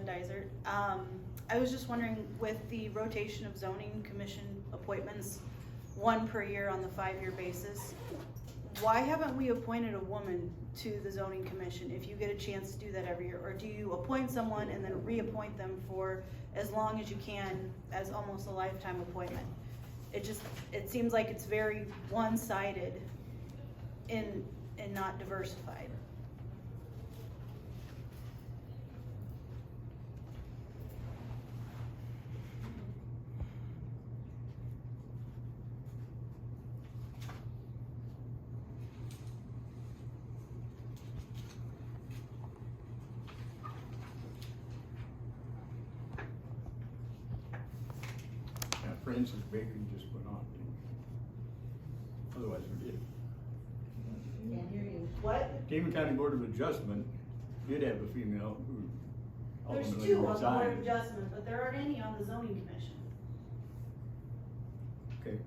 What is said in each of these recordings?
Dysart. I was just wondering, with the rotation of zoning commission appointments, 1 per year on the 5-year basis, why haven't we appointed a woman to the zoning commission if you get a chance to do that every year? Or do you appoint someone and then reappoint them for as long as you can as almost a lifetime appointment? It seems like it's very one-sided and not diversified. Francis Bacon just went on. Otherwise we did. Can't hear you. What? Tama County Board of Adjustment did have a female who There's ultimately 2 on the Board of resigned. Adjustment, but there aren't any on the zoning commission. Okay,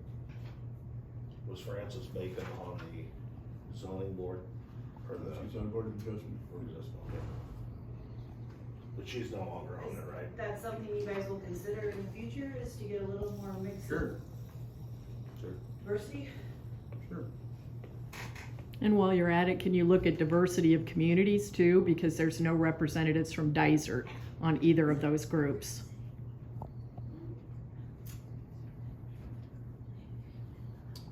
Was Francis Bacon on the zoning board? Or the, she's on Board of Adjustment. or is this one? But she's no longer on it, right? That's something you guys will consider in the future, is to get a little more mix of Sure, diversity? sure. And while you're at it, can you look at diversity of communities too? Because there's no representatives from Dysart on either of those groups.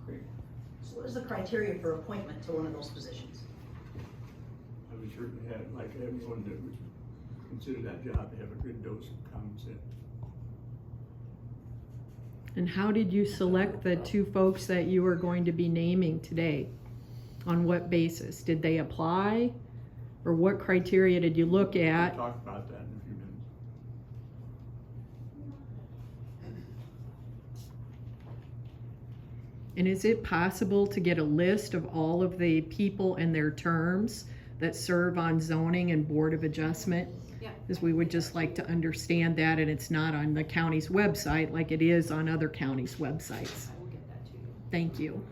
Great. So what is the criteria for appointment to one of those positions? I would certainly have, like everyone that would consider that job to have a good dose of common sense. And how did you select the 2 folks that you are going to be naming today? On what basis? Did they apply? Or what criteria did you look at? We'll talk about that in a few minutes. And is it possible to get a list of all of the people and their terms that serve on zoning and Board of Adjustment? Yeah. Because we would just like to understand that, and it's not on the county's website like it is on other counties' websites. I will get that to you. Thank you.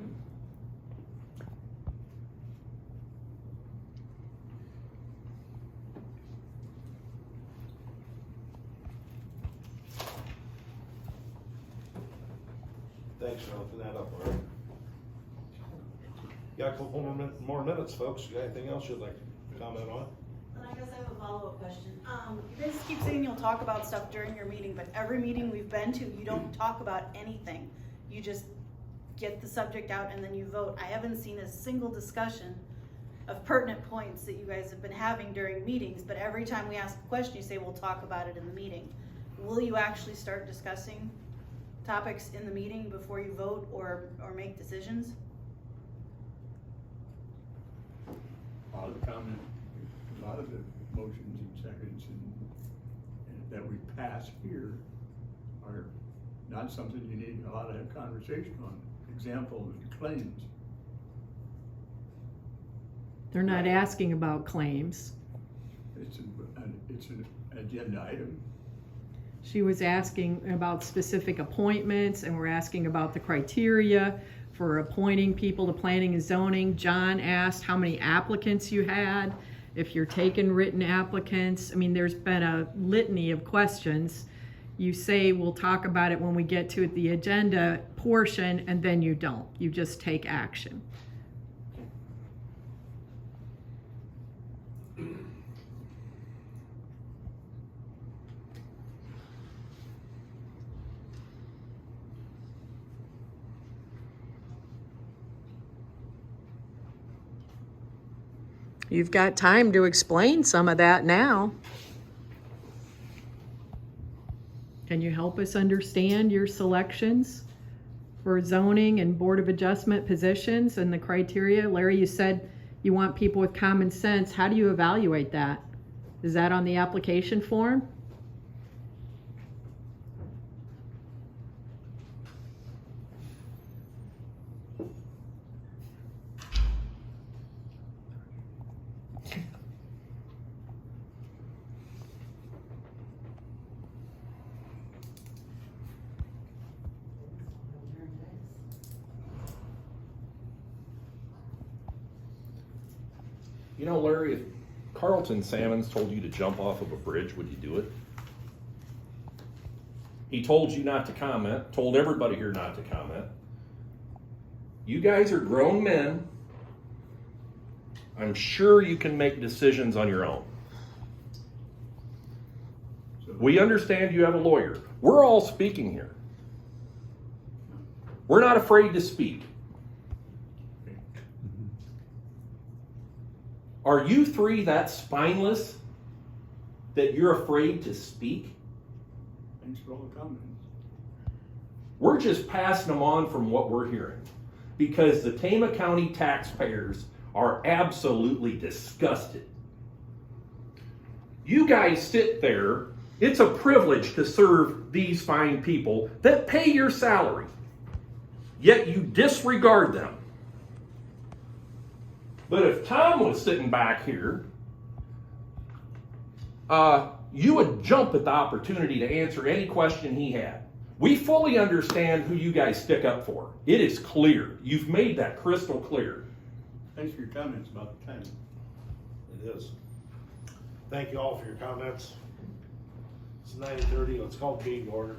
Thanks for looking that up, Larry. Got a couple more minutes, folks. You got anything else you'd like to comment on? And I guess I have a follow-up question. You guys keep saying you'll talk about stuff during your meeting, but every meeting we've been to, you don't talk about anything. You just get the subject out and then you vote. I haven't seen a single discussion of pertinent points that you guys have been having during meetings, but every time we ask a question, you say, we'll talk about it in the meeting. Will you actually start discussing topics in the meeting before you vote or make decisions? A lot of the comment, a lot of the motions and seconds and that we pass here are not something you need a lot of conversation on. Example, claims. They're not asking about claims. It's an agenda item. She was asking about specific appointments, and we're asking about the criteria for appointing people to planning and zoning. John asked how many applicants you had, if you're taking written applicants. I mean, there's been a litany of questions. You say we'll talk about it when we get to the agenda portion, and then you don't. You just take action. You've got time to explain some of that now. Can you help us understand your selections for zoning and Board of Adjustment positions and the criteria? Larry, you said you want people with common sense. How do you evaluate that? Is that on the application form? You know, Larry, Carlton Salmons told you to jump off of a bridge, would you do it? He told you not to comment, told everybody here not to comment. You guys are grown men. I'm sure you can make decisions on your own. So- We understand you have a lawyer. We're all speaking here. We're not afraid to speak. Are you three that spineless that you're afraid to speak? Thanks for all the comments. We're just passing them on from what we're hearing. Because the Tama County taxpayers are absolutely disgusted. You guys sit there, it's a privilege to serve these fine people that pay your salary. Yet you disregard them. But if Tom was sitting back here, you would jump at the opportunity to answer any question he had. We fully understand who you guys stick up for. It is clear. You've made that crystal clear. Thanks for your comments about the time. It is. Thank you all for your comments. It's 9:30, let's call the meeting to order.